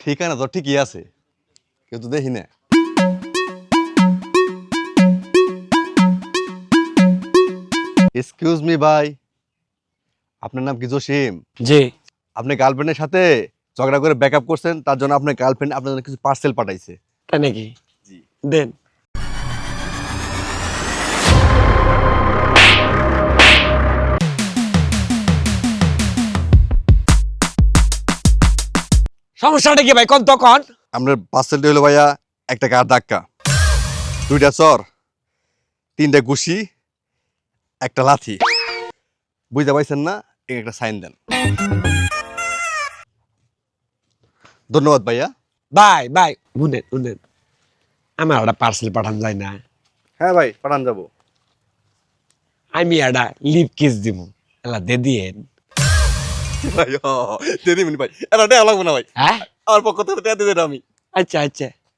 ঠিকানা তো ঠিকই আছে, কিন্তু দেখি না। এক্সকিউজ মি ভাই, আপনার নাম কি জসিম? জি। আপনি গার্লফ্রেন্ডের সাথে ঝগড়া করে ব্যাকআপ করছেন, তার জন্য আপনার গার্লফ্রেন্ড আপনার জন্য কিছু পার্সেল পাঠাইছে। তাই নাকি? জি। দেন। সমস্যাটা কি ভাই, কোন তখন? আপনার পার্সেলটি হলো ভাইয়া একটা গার ধাক্কা, 2টা চর, 3টা ঘুষি, একটা লাথি। বুঝতে পারছেন না? একটা সাইন দেন। ধন্যবাদ ভাইয়া। ভাই ভাই শুনেন শুনেন, আমার একটা পার্সেল পাঠান যায় না? হ্যাঁ ভাই, পাঠান যাবো। আমি একটা লিপ কিস দিব, এলা দে দিয়েন। ভাই দিদিমণি ভাই, এটা দেওয়া লাগবে না ভাই, হ্যাঁ আমার পক্ষ থেকে দিয়ে দেন আমি। আচ্ছা আচ্ছা।